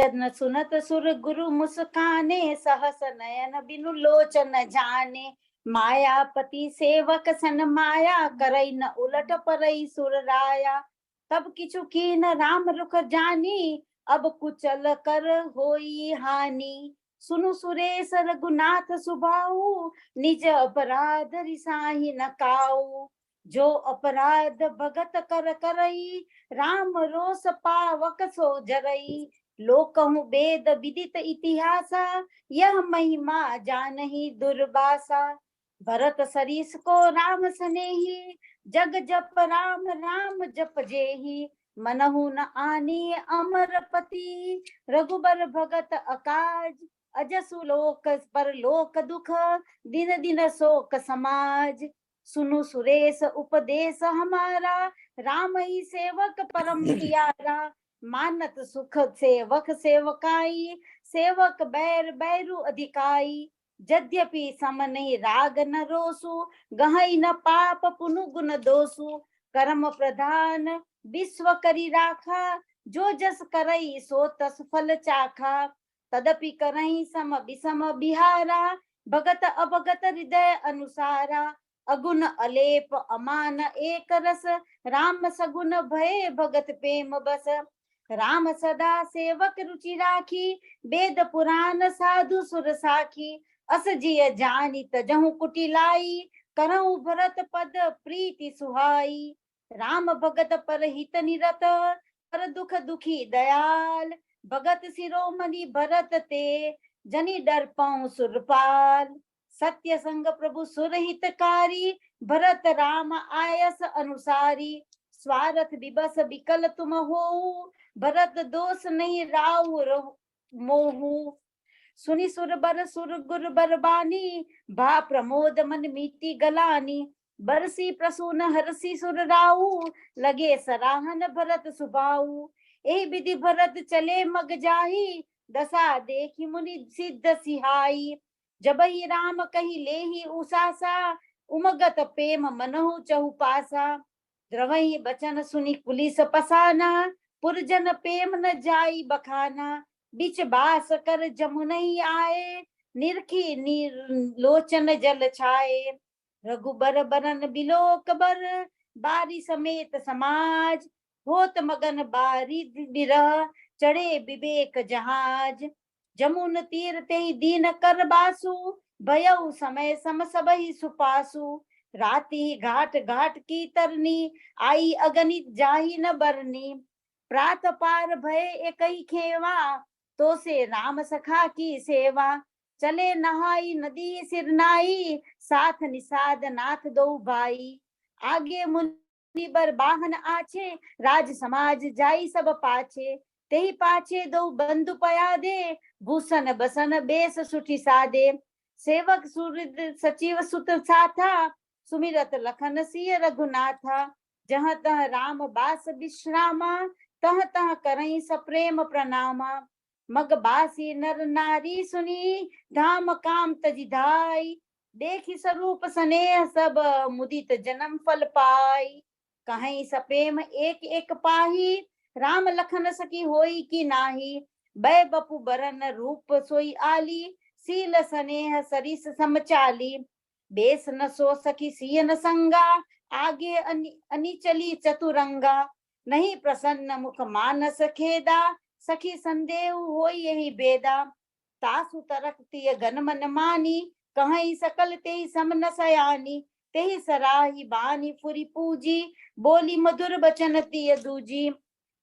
जन सुनत सुर गुरु मुस्काने, सहस नयन बिनु लोचन जाने। मायापति सेवक सन माया, करई न उलट परई सुर राया। तब किछु कीन राम रुख जानी, अब कुचल कर होई हानि। सुनु सुरेश रघुनाथ सुबाऊ, निज अपराध रिसाही न काऊ। जो अपराध भगत कर करई, राम रोष पावक सो जरई। लोकहु वेद विदित इतिहासा, यह महिमा जानहि दुर्वासा। भरत सरीस को राम सनेही, जग जप राम राम जप जेही। मनहु न आनी अमरपति, रघुबर भगत अकाज। अजसु लोक पर लोक दुख, दिन दिन शोक समाज। सुनु सुरेश उपदेश हमारा, राम ही सेवक परम प्यारा। मानत सुख सेवक सेवकाई, सेवक बैर बैरु अधिकाई। यद्यपि सम नहीं राग न रोसु, गहई न पाप पुनु गुण दोसु। कर्म प्रधान विश्व करी राखा, जो जस करई सो तस फल चाखा। तदपि करई सम विषम बिहारा, भगत अभगत हृदय अनुसारा। अगुण अलेप अमान एक रस, राम सगुण भय भगत प्रेम बस। राम सदा सेवक रुचि राखी, वेद पुराण साधु सुर साखी। अस जिय जानी तजहु कुटिलाई, करहु भरत पद प्रीति सुहाई। राम भगत पर हित निरत, पर दुख दुखी दयाल। भगत शिरोमणि भरत ते, जनि डर पाऊं सुरपाल। सत्य संग प्रभु सुर हितकारी, भरत राम आयस अनुसारी। स्वार्थ विबस विकल तुम हो, भरत दोष नहीं राव मोहू। सुनि सुर बर सुर गुर बरबानी, भा प्रमोद मन मीति गलानी। बरसी प्रसून हरसी सुर राऊ, लगे सराहन भरत सुबाऊ। ए विधि भरत चले मग जाही, दशा देखी मुनि सिद्ध सिहाई। जब ही राम कही ले ही उसासा, उमगत प्रेम मनहु चहुपासा। द्रवहि बचन सुनि कुलिस पसाना, पुरजन प्रेम न जाई बखाना। बिच बास कर जमुनई आए, निरखी लोचन जल छाए। रघुबर बरन बिलोक बर, बारी समेत समाज। होत मगन बारी बिरह, चढ़े विवेक जहाज। जमुन तीर ते दीन कर बासु, भयउ समय सम सबहि सुपासु। राति घाट घाट की तरनी, आई अगणित जाहि न बरनी। प्रात पार भय एकई खेवा, तो से राम सखा की सेवा। चले नहाई नदी सिरनाई, साथ निषाद नाथ दो भाई। आगे मुनि बर बाहन आछे, राज समाज जाई सब पाछे। तेहि पाछे दो बंधु पयादे, भूषण बसन बेस सुठी सादे। सेवक सुहृद सचिव सुत साथा, सुमिरत लखन सिय रघुनाथा। जहाँ तह राम बास विश्रामा, तह तह करई सप्रेम प्रणामा। मग बासी नर नारी सुनी, धाम काम तजि धाई। देखी स्वरूप स्नेह सब, मुदित जन्म फल पाई। कहीं सप्रेम एक एक पाही, राम लखन सकी होई की नाही। बै बपु बरन रूप सोई आली, सील स्नेह सरिस समचाली। बेस न सो सकी सिय न संगा, आगे अनिचली चतुरंगा। नहीं प्रसन्न मुख मानस खेदा, सखी संदेह होई यही बेदा। तासु तरक तिय गन मन मानी, कहीं सकल तेहि सम न सयानी। तेहि सराही बानी फुरी पूजी, बोली मधुर बचन तिय दूजी।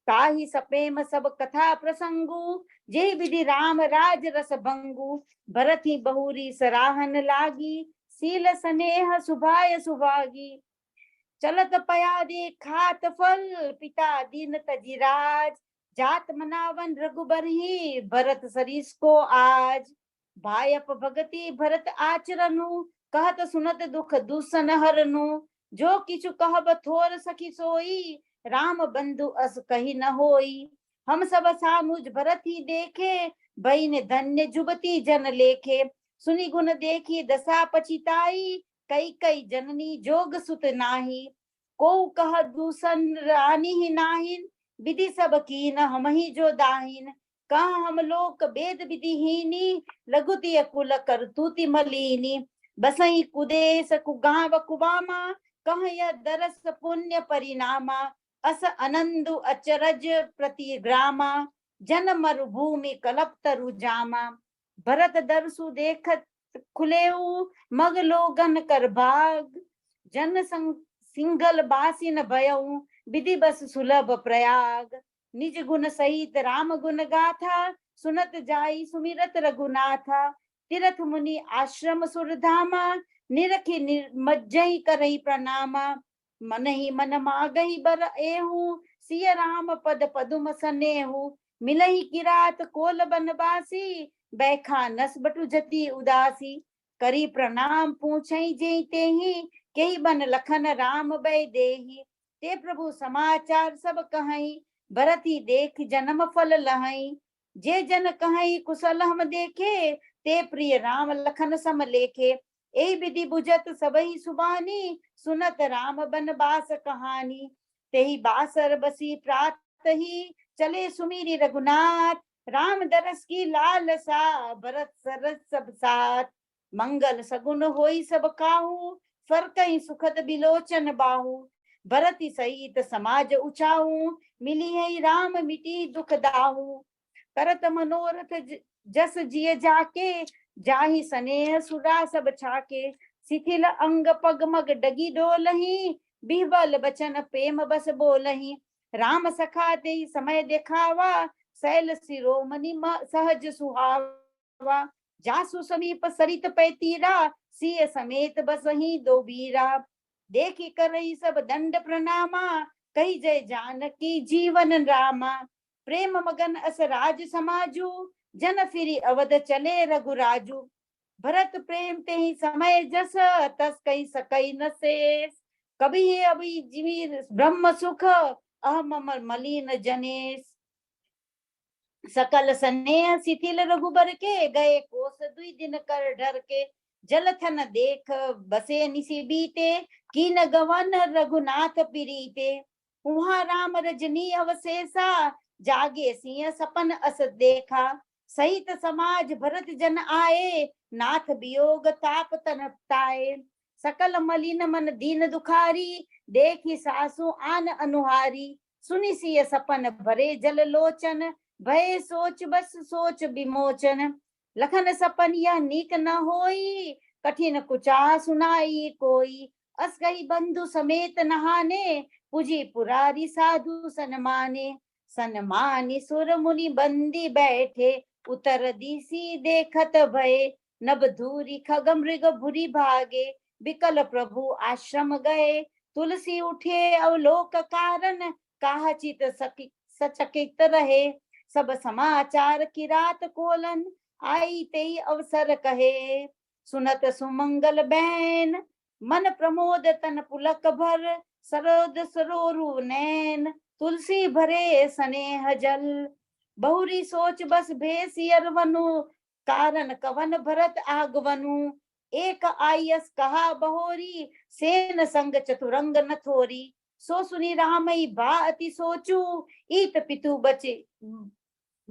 ताहि सप्रेम सब कथा प्रसंगु, जे विधि राम राज रस भंगु। भरत ही बहुरी सराहन लागी, सील स्नेह सुभाय सुभागी। चलत पयादे खात फल, पिता दीन तजिराज। जात मनावन रघुबर ही, भरत सरीस को आज। भायप भगति भरत आचरनु, कहत सुनत दुख दूषण हरनु। जो किछु कहब थोर सखी सोई, राम बंधु अस कही न होई। हम सब सानुज भरत ही देखे, बहिन धन्य जुबती जन लेखे। सुनि गुण देखी दशा पछिताई, कई कई जननी जोग सुत नाही। को कह दूषण रानी ही नाहिन, विधि सब कीन हम ही जो दाहिन। कहा हम लोक वेद विधिहीनी, लघुति कुल करतूति मलिनी। बसई कुदेश कुगाव कुबामा, कह यह दरस पुण्य परिणामा। अस अनंदु अचरज प्रतिग्रामा, जन मरुभूमि कलप तरु जामा। भरत दरसु देखत खुलेऊ, मग लोगन कर भाग। जन सिंगल बासी न भयऊ, विधि बस सुलभ प्रयाग। निज गुण सहित राम गुण गाथा, सुनत जाई सुमिरत रघुनाथा। तीरथ मुनि आश्रम सुरधामा, निरखी निर्मज्जई करई प्रणामा। मन ही मन मागही बर एहू, सिय राम पद पदुम सनेहू। मिलही किरात कोल बनवासी, बैखा नस बटु जति उदासी। करी प्रणाम पूछई जेहि तेहि, केहि बन लखन राम बै देहि। ते प्रभु समाचार सब कहई, भरती देख जन्म फल लहई। जे जन कहई कुशल हम देखे, ते प्रिय राम लखन सम लेखे। ए विधि बुझत सबहि सुबानी, सुनत राम बनवास कहानी। तेहि बासर बसी प्रातहि, चले सुमिरि रघुनाथ। राम दरस की लालसा, भरत सरस सब साथ। मंगल सगुन होई सब काहू, फरकई सुखद बिलोचन बाहू। भरति सहित समाज उचाऊ, मिली है राम मिटी दुख दाहू। करत मनोरथ जस जिय जाके, जाहि स्नेह सुरा सब छाके। शिथिल अंग पग मग डगी डोलही, बिहबल बचन प्रेम बस बोलही। राम सखा ते समय देखावा, सैल शिरोमणि सहज सुहावा। जासु समीप सरित पै तीरा, सिय समेत बसही दो बीरा। देखी करई सब दंड प्रणामा, कही जय जानकी जीवन रामा। प्रेम मगन अस राज समाजू, जन फिरी अवध चले रघुराजू। भरत प्रेम ते ही समय जस, तस कही सकई न शेष। कभी अभी जीवी ब्रह्म सुख, अहम मलिन जनेश। सकल स्नेह शिथिल रघुबर के, गए कोस दुई दिन कर डर के। जलथन देख बसे निसी बीते, कीन गवन रघुनाथ प्रीते। वहाँ राम रजनी अवशेषा, जागे सिंह सपन अस देखा। सहित समाज भरत जन आए, नाथ वियोग ताप तन ताए। सकल मलिन मन दीन दुखारी, देखी सासु आन अनुहारी। सुनि सिय सपन भरे जल लोचन, भय सोच बस सोच विमोचन। लखन सपन यह नीक न होई, कठिन कुचा सुनाई कोई। अस गई बंधु समेत नहाने, पुजी पुरारी साधु सन्माने। सन्मानी सुर मुनि बंदी बैठे, उतर दिसी देखत भय। नभ धूरी खग मृग भुरी भागे, विकल प्रभु आश्रम गए। तुलसी उठे अवलोक कारण, काह चित सचकित रहे। सब समाचार की रात कोलन, आई तेई अवसर कहे। सुनत सुमंगल बैन, मन प्रमोद तन पुलक भर। सरोद सरोरु नैन, तुलसी भरे स्नेह जल। बहुरी सोच बस भेसी अरवनु, कारण कवन भरत आगवनु। एक आयस कहा बहोरी, सेन संग चतुरंग न थोरी। सो सुनी रामई बा अति सोचू, ईत पितु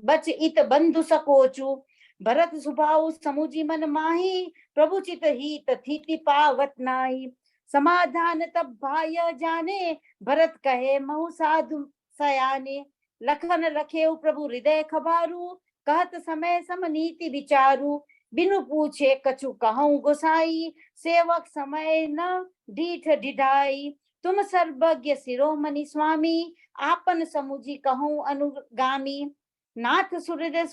बच इत बंधु सकोचू। भरत सुभाऊ समुझी मन माही, प्रभु चित हित थीति पावत नाही। समाधान तब भाय जाने, भरत कहे महु साधु सयाने। लखन रखे प्रभु हृदय खबारू, कहत समय सम नीति विचारू। बिनु पूछे कछु कहूँ गोसाई, सेवक समय न ढीठ ढिढाई। तुम सर्वज्ञ शिरोमणि स्वामी, आपन समुझी कहूँ अनुगामी। नाथ सुहृदय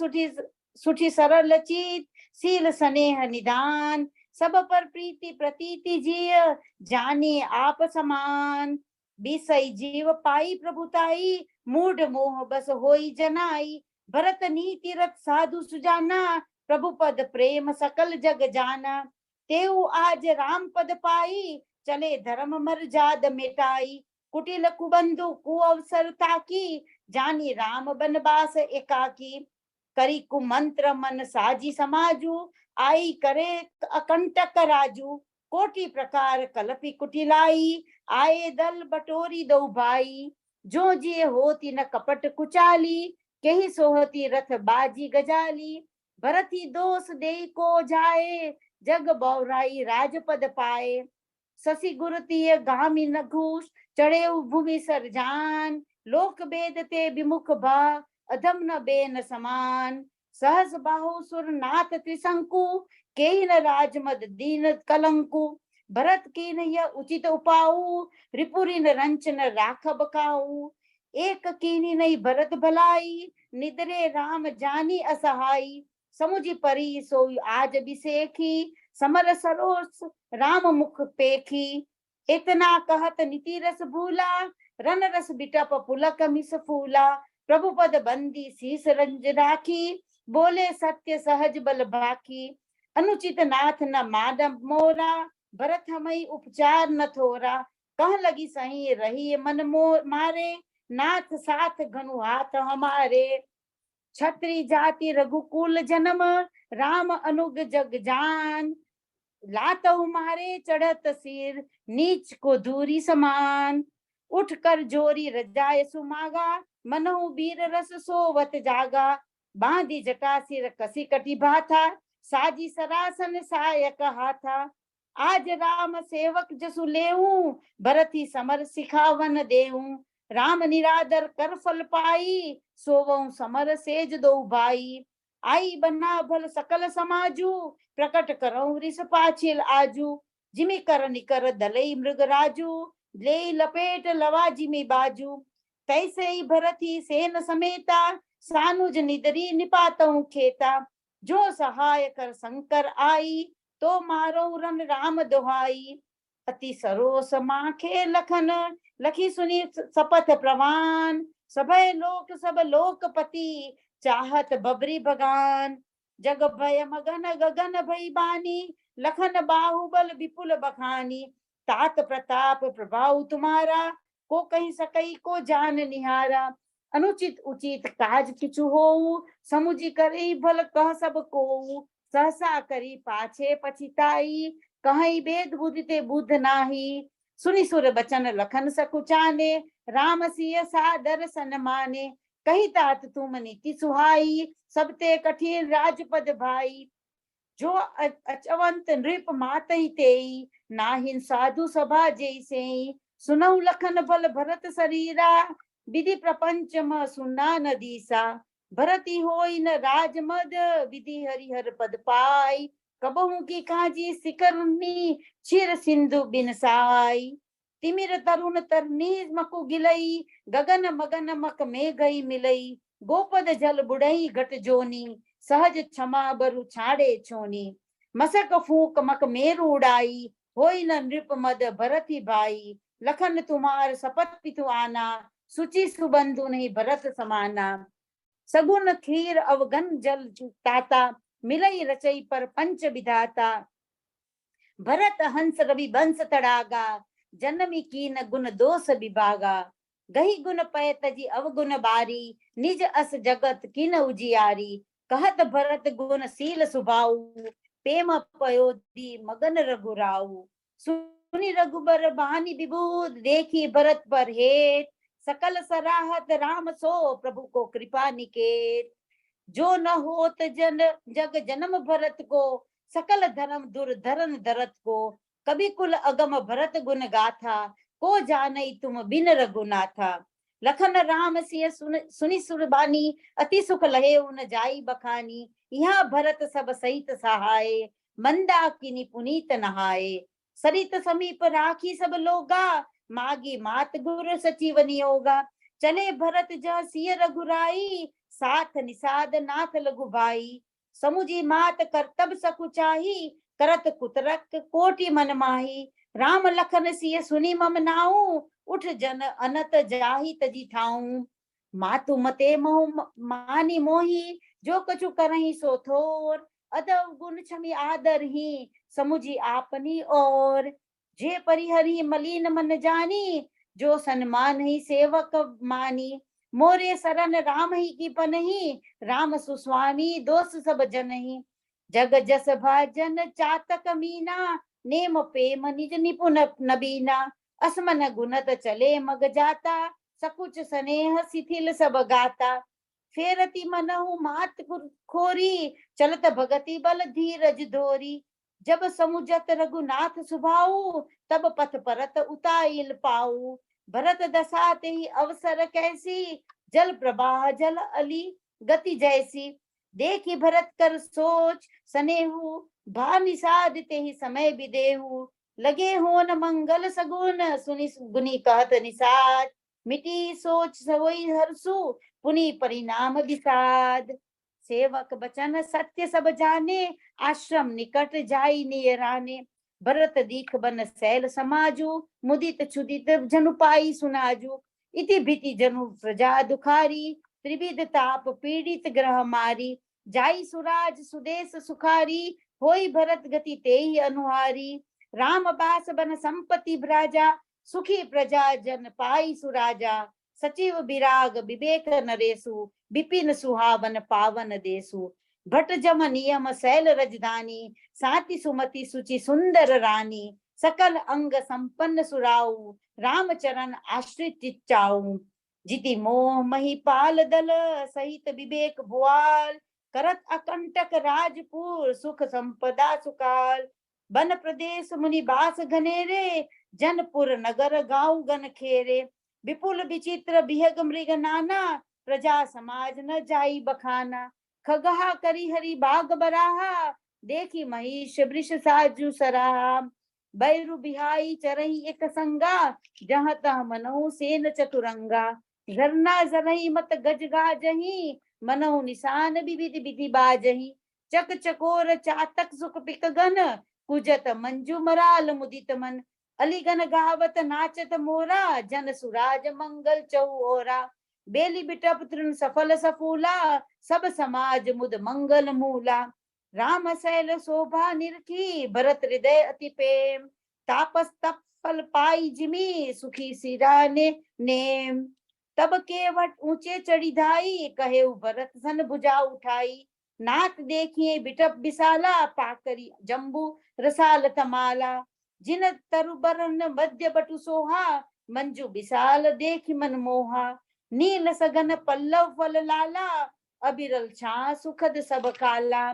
सुठी सरल चित, सील स्नेह निदान। सब पर प्रीति प्रतीति जिय, जाने आप समान। बिसई जीव पाई प्रभुताई, मूढ़ मोह बस होई जनाई। भरत नीति रत साधु सुजाना, प्रभु पद प्रेम सकल जग जाना। तेऊ आज राम पद पाई, चले धर्म मर्याद मिटाई। कुटिल कुबंधु कु अवसर ताकी, जानी राम बनवास एकाकी। करी कुमंत्र मन साजी समाजू, आई करे अकंटक राजू। कोटि प्रकार कलपि कुटिलाई, आए दल बटोरी दो भाई। जो जिए होती न कपट कुचाली, केही सोहती रथ बाजी गजाली, भरती दोष दे को जाए, जग बौराई राजपद पाए। शशि गुरुतीय गामी न घूस, चढ़े भूमि सरजान, लोक वेद ते विमुख भा, अधम न बेन समान। सहस बाहु सुर नाथ त्रिशंकु, केहि न राजमद दीन कलंकु। भरत कीन यह उचित उपाऊ, रिपुरी न रंच न राखब काऊ। एक कीनी नहीं भरत भलाई, निद्रे राम जानी असहाई। समुझी परी सोई आज अभिषेखी, समर सरोस राम मुख पेखी। इतना कहत नीति रस भूला, रन रस बिटप पुलक मिस फूला। प्रभु पद बंदी शीस रंज राखी, बोले सत्य सहज बल बाकी। अनुचित नाथ न मानव मोरा, भरत हमई उपचार न थोरा। कह लगी सही रही मन मारे, नाथ साथ घनु हाथ हमारे। क्षत्रि जाति रघुकुल जन्म, राम अनुग जग जान। लातहु मारे चढ़त सिर, नीच को दूरी समान। उठ कर जोरी रजाय सुमागा, मनहु वीर रस सोवत जागा। बांधी जटा सिर कसी कटी भाथा, साजी सरासन सायक हाथा। आज राम सेवक जसु लेऊं, भरती समर सिखावन देऊं। राम निरादर कर फल पाई, सोवऊं समर सेज दो भाई। आई बना भल सकल समाजू, प्रकट करऊं रिस पाछिल आजू। जिमि कर निकर दलई मृग राजू, ले लपेट लवा जिमि बाजू। तैसे ही भरती सेन समेता, सानुज निदरी निपातऊं खेता। जो सहाय कर शंकर आई, तो मारो रन राम दुहाई। अति सरोस माखे लखन, लखी सुनी सपथ प्रवान। सभय लोक सब लोकपति, चाहत बबरी भगान। जग भय मगन गगन भई बानी, लखन बाहुबल विपुल बखानी। तात प्रताप प्रभाव तुम्हारा, को कहीं सकई को जान निहारा। अनुचित उचित काज किछु होऊ, समुझी करई भल कह सब को। सहसा करी पाछे पछिताई, कहीं वेद बुझते बुध नाही। सुनि सुर बचन लखन सकुचाने, राम सिय सादर सन माने। कही तात तुम नीति सुहाई, सबते कठिन राजपद भाई। जो अचवंत नृप मातहि तेई, नाहिन साधु सभा जैसे। सुनऊ लखन बल भरत शरीरा, विधि प्रपंच म सुना न दीसा। भरती होई न राजमद, विधि हरिहर पद पाई। कबहू की काजी सिकरनी, चिर सिंधु बिनसाई। तिमिर तरुण तरनीज मकु गिलई, गगन मगन मक में गई मिलई। गोपद जल बुढ़ई घट जोनी, सहज क्षमा बरु छाड़े छोनी। मसक फूक मक मेरु उड़ाई, होई न नृप मद भरती भाई। लखन तुम्हार सपत पितु आना, सुचि सुबंधु नहीं भरत समाना। सगुन खीर अवगन जल ताता, मिलई रचई पर पंच विधाता। भरत हंस रवि बंस तड़ागा, जन्मी कीन गुण दोष विभागा। गही गुण पय तजी अवगुण बारी, निज अस जगत किन उजियारी। कहत भरत गुण शील सुभाऊ, प्रेम पयोधि मगन रघुराऊ। सुनि रघुबर बानी विबूध, देखी भरत पर हेत। सकल सराहत राम सो, प्रभु को कृपा निकेत। जो न होत जन जग जन्म भरत को, सकल धर्म दुर्धरन धरत को। कवि कुल अगम भरत गुण गाथा, को जानई तुम बिन रघुनाथा। लखन राम सिय सुनि सुरबानी, अति सुख लहे उन जाई बखानी। यहाँ भरत सब सहित सहाय, मंदाकिनी पुनीत नहाए। सरित समीप राखी सब लोगा, मागी मात गुर सचिव नियोगा। चले भरत जह सिय रघुराई, साथ निषाद नाथ लघु भाई। समुझी मात करतब सकुचाही, करत कुतरक कोटि मन माही। राम लखन सिय सुनि मम नाऊ, उठ जन अनत जाहि तजी ठाऊं। मातु मते मोह मानी मोही, जो कछु करही सो थोर। अदब गुण छमि आदर ही, समुझी आपनी और। जे परिहरी मलिन मन जानी, जो सन्मान ही सेवक मानी। मोरे शरण राम ही की पनही, राम सुस्वामी दोष सब जनही। जग जस भाजन चातक मीना, नेम प्रेम निज निपुण नबीना। असमन गुणत चले मग जाता, सकुच स्नेह शिथिल सब गाता। फेरती मनहु मात खोरी, चलत भगति बल धीरज धोरी। जब समुझत रघुनाथ सुभाऊ, तब पथ परत उताइल पाऊ। भरत दशा ते ही अवसर कैसी, जल प्रवाह जल अली गति जैसी। देखी भरत कर सोच सनेहु, भा निषाद ते ही समय विदेहु। लगे होन मंगल सगुन, सुनि गुनी कहत निषाद। मिटी सोच सोई हरसु, पुनि परिणाम विषाद। सेवक बचन सत्य सब जाने, आश्रम निकट जाई नियराने। भरत दीख बन सैल समाजु, मुदित क्षुदित जनु पाई सुनाजु। इति भीति जनु प्रजा दुखारी, त्रिविध ताप पीड़ित ग्रह मारी। जाई सुराज सुदेश सुखारी, होई भरत गति तेहि अनुहारी। राम बास बन संपत्ति भ्राजा, सुखी प्रजा जन पाई सुराजा। सचिव विराग विवेक नरेशु, विपिन सुहावन पावन देशु। भट जम नियम शैल रजधानी, साति सुमति सुचि सुंदर रानी। सकल अंग संपन्न सुराऊ, रामचरण आश्रित चिच्चाऊ। जिति मोह महिपाल दल, सहित विवेक भुआल। करत अकंटक राजपुर, सुख संपदा सुकाल। वन प्रदेश मुनि बास घनेरे, जनपुर नगर गांव गन खेरे। विपुल विचित्र बिहग मृग नाना, प्रजा समाज न जाई बखाना। खगहा करी हरि बाग बराहा, देखी महिष वृष साजु सराहा। बैरु बिहाई चरही एक संगा, जहाँ तह मनहु सेन चतुरंगा। झरना जरही मत गज गाजही, मनहु निशान विविध विधि बाजही। चक चकोर चातक सुख पिक गन, कुजत मंजू मराल मुदित मन। अलीगन गावत नाचत मोरा, जन सुराज मंगल चहुओरा। बेली बिटप तृण सफल सफूला, सब समाज मुद मंगल मूला। राम शैल शोभा निरखी, भरत हृदय अति प्रेम। तापस तप फल पाई जिमी, सुखी सिरा ने नेम। तब केवट ऊंचे चढ़ी धाई, कहे भरत सन भुजा उठाई। नाथ देखिए बिटप विशाला, पाकरी जम्बू रसाल तमाला। जिन तरुबरन मध्य बटु सोहा, मंजू विशाल देख मन मोहा। नील सगन पल्लव फल लाला, अबिरल छा सुखद सब काला।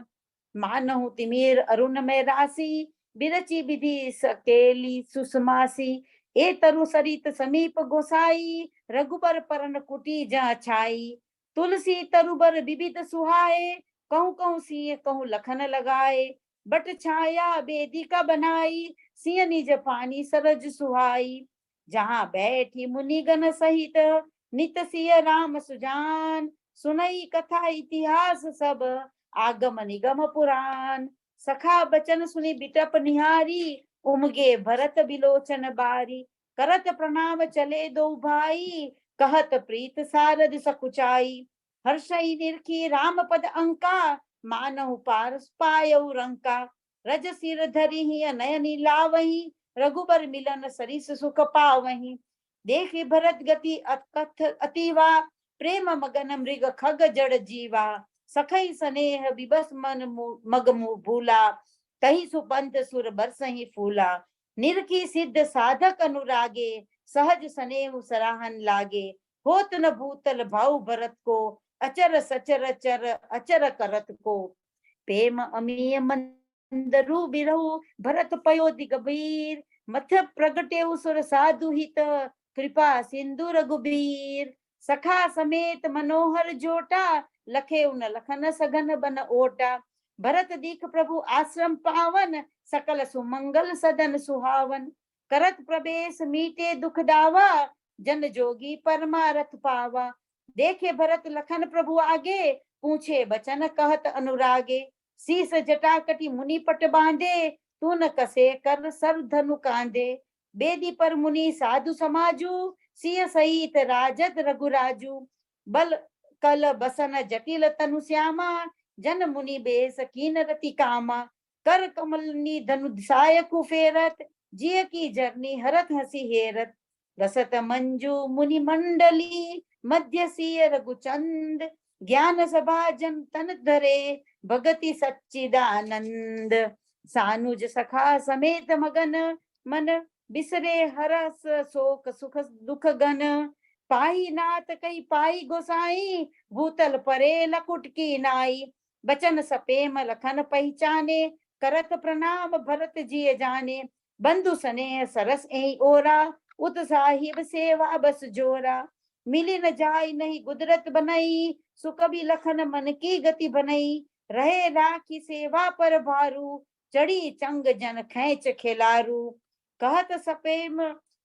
मानहु तिमिर अरुण में राशि, बिरची विधि सकेली सुषमासी। ए तरु सरित समीप गोसाई, रघुबर परन कुटी जहाँ छाई। तुलसी तरुबर विविध सुहाए, कहूँ कहूँ सिंह कहूँ लखन लगाए। बट छाया वेदिका बनाई, सिंह निज पानी सरज सुहाई। जहाँ बैठी मुनिगण सहित, नित सिय राम सुजान। सुनई कथा इतिहास सब, आगम निगम पुराण। सखा बचन सुनि बिटप निहारी, उमगे भरत बिलोचन बारी। करत प्रणाम चले दो भाई, कहत प्रीत सारद सकुचाई। हर्षई निरखी राम पद अंका, मानहु पारस पायउ रंका। रज सिर धरि ही नयनी लावही, रघुबर मिलन सरिस सुख पावही। देखी भरत गति अकथ अतिवा, प्रेम मगन मृग खग जड़ जीवा। सखई स्नेह विबस मन मग भूला, तही सुपंथ सुर बरसही फूला। निरखी सिद्ध साधक अनुरागे, सहज स्नेह सराहन लागे। होत न भूतल भाव भरत को, अचर सचर चर अचर करत को। प्रेम अमीय मंदरु बिरहु, भरत पयो दिगबीर। मथ प्रगटे सुर साधु हित, कृपा सिंधु रघुबीर। सखा समेत मनोहर जोटा, लखे उन लखन सघन बन ओटा। भरत दीख प्रभु आश्रम पावन, सकल सुमंगल सदन सुहावन। करत प्रवेश मीटे दुख दावा, जन जोगी परमारथ पावा। देखे भरत लखन प्रभु आगे, पूछे बचन कहत अनुरागे। शीस जटा कटी मुनि पट बांधे, तू न कसे कर सर धनु कांधे। बेदी पर मुनि साधु समाजू, सिय सहित राजत रघुराजू। बल कल बसन जटिल तनु श्यामा, जन मुनि बेस कीन रति कामा। कर कमलनी धनु सायकु फेरत, जिय की जरनी हरत हसी हेरत। रसत मंजू मुनि मंडली, मध्य सिय रघुचंद। ज्ञान सभा जन तन धरे, भगति सच्चिदानंद। सानुज सखा समेत मगन, मन बिसरे हरस शोक सुख दुख गन। पाई नाथ कई पाई गोसाई, भूतल परे लकुट की नाई। बचन सपेम लखन पहचाने, करत प्रणाम भरत जिय जाने। बंधु स्नेह सरस एहि ओरा, उत साहिब सेवा बस जोरा। मिली न जाय नहीं गुदरत बनई, सुकबि लखन मन की गति बनई। रहे राखी सेवा पर भारू, चढ़ी चंग जन खेच खेलारू। कहत सपेम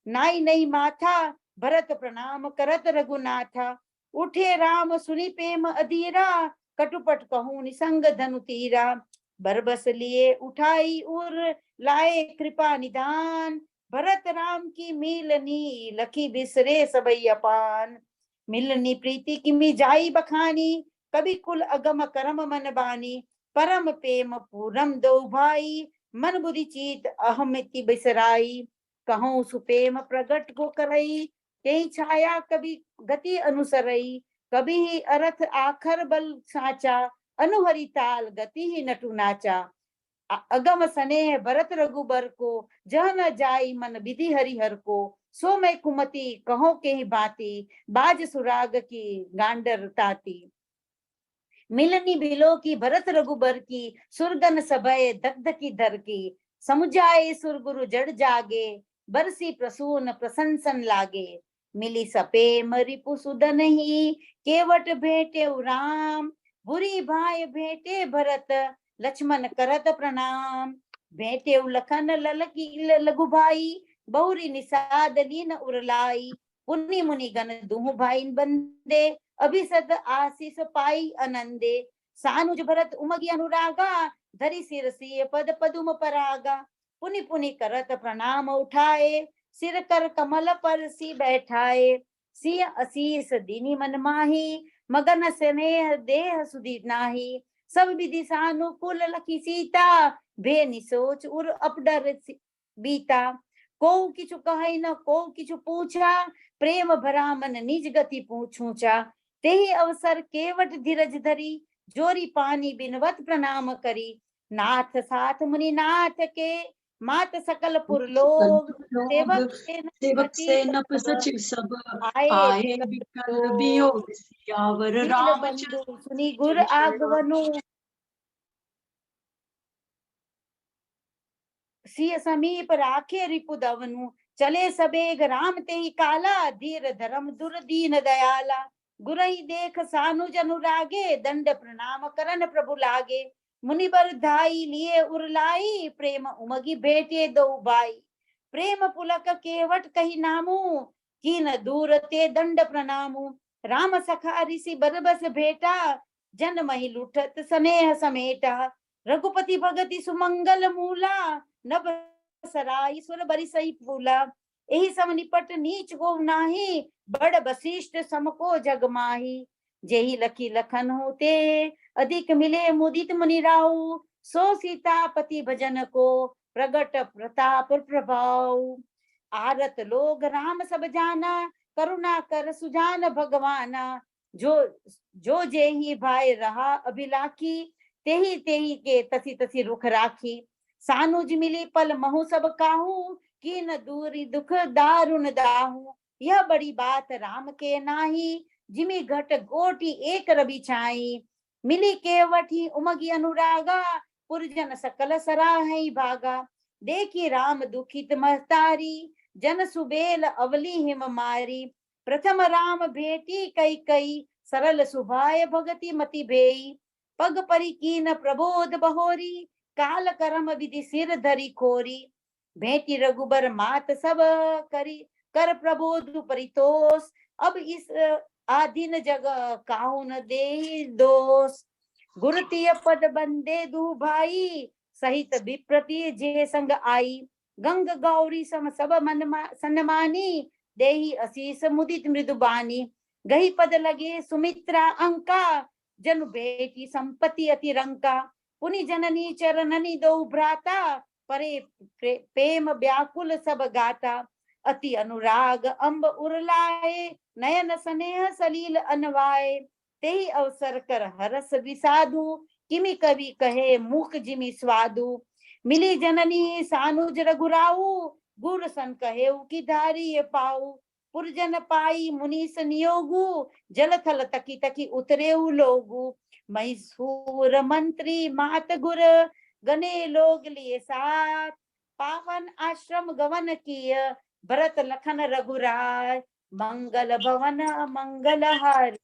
नाई नहीं माथा, भरत प्रणाम करत रघुनाथा। उठे राम सुनि प्रेम अधीरा, कटुपट कहूँ निसंग धनु तीरा। बरबस लिए उठाई उर, लाए कृपा निदान। भरत राम की मिलनी, लखी बिसरे सबई अपान। मिलनी प्रीति किमि जाई बखानी, कभी कुल अगम करम मन बानी। परम प्रेम पूरम दो भाई, मन बुद्धि चीत अहमिति बिसराई। कहूँ सुप्रेम प्रगट को करई, तेहि छाया कभी गति अनुसरई। कभी ही अरथ आखर बल साचा, अनुहरि ताल गति ही नटु नाचा। अगम स्नेह भरत रघुबर को, जह न जाई मन विधि हरिहर को। सो मैं कुमति कहो के ही बाती, बाज सुराग की गांडर ताती। मिलनी बिलो की भरत रघुबर की, सुरगन सभय दग्ध की दर की। समुझाए सुर गुरु जड़ जागे, बरसी प्रसून प्रशंसन लागे। मिली सपेम रिपु सुदन ही, केवट भेटे राम। बुरी भाई भेटे भरत, लक्ष्मण करत प्रणाम। भेटे लखन ललकी लघु भाई, बहुरी निषाद लीन उरलाई। पुनि मुनि गण दुहु भाई बंदे, अभिसद आशीष पाई आनंदे। सानुज भरत उमगी अनुरागा, धरि सिर सिय पद पदुम परागा। पुनि पुनि करत प्रणाम उठाए, सिर कर कमल पर सी बैठाए। सिय असीस दीनी मन माही, मगन स्नेह देह सुधि नाही। सब विधि सानुकूल लखी सीता, भे निसोच उर अपडर बीता। को किछु कहे न को किछु पूछा, प्रेम भरा मन निज गति पूछूचा। तेहि अवसर केवट धीरज धरी, जोरी पानी बिनवत प्रणाम करी। नाथ साथ मुनि नाथ के, मात सकल पुर लोग। सेवक से नप सचिव सब, आए विकल वियोग सियावर रामचंद्र। सुनी गुर आगवनु, सिय समीप राखे रिपुदवनु। चले सबेग राम ते ही काला, धीर धर्म दुर दीन दयाला। गुरहि देख सानुज अनुरागे, दंड प्रणाम करन प्रभु लागे। मुनि बर धाई लिए उरलाई, प्रेम उमगी भेटे दो भाई। प्रेम पुलक केवट कही नामू, कीन दूर ते दंड प्रणामू। राम सखा ऋषि बरबस भेटा, जन मही लुठत स्नेह समेटा। रघुपति भगति सुमंगल मूला, नभ सराई सुर बरी सही फूला। एहि सम निपट नीच को नाही, बड़ वशिष्ठ सम को जग माही। जेहि लखी लखन होते, अधिक मिले मुदित मुनि राउ। सो सीतापति भजन को, प्रगट प्रताप प्रभाव। आरत लोग राम सब जाना, करुणा कर सुजान भगवाना। जो जो जेहि भाई रहा अभिलाखी, तेहि तेहि के तसी तसी रुख राखी। सानुज मिली पल महु सब काहू, की न दूरी दुख दारुण दाहू। यह बड़ी बात राम के नाही, जिमि घट गोटी एक रवि छाई। मिली केवटी उमगी अनुरागा, पुरजन सकल सराहै भागा। देखी राम दुखित महतारी, जन सुबेल अवली हिम मारी। प्रथम राम भेटी कई कई, सरल सुभाय भगति मति भेई। पग परी कीन प्रबोध बहोरी, काल करम विधि सिर धरी खोरी। भेटी रघुबर मात सब करी, कर प्रबोध परितोष। अब इस आधीन जग काहू न दे दोष। गुरुतीय पद बंदे दू भाई, सहित विप्रति जे संग आई। गंग गौरी सम सब मन सन्मानी, देहि असीस मुदित मृदुबानी। गही पद लगे सुमित्रा अंका, जनु बेटी संपत्ति अति रंका। पुनि जननी चरणनी दो भ्राता, परे प्रेम व्याकुल सब गाता। अति अनुराग अम्ब उरलाए, नयन स्नेह सलील अनवाए। तेहि अवसर कर हरस विसाधु, किमि कवि कहे मुख जिमि स्वादु। मिली जननी सानुज रघुराऊ, गुर सन कहे की धारी पाऊ। पुरजन पाई मुनीस नियोगु, जल थल तकी तकी उतरे लोगु। मैसूर मंत्री मात गुर, गने लोग लिए साथ, पावन आश्रम गवन किय, भरत लखन रघुराय। मंगल भवन मंगल हारी,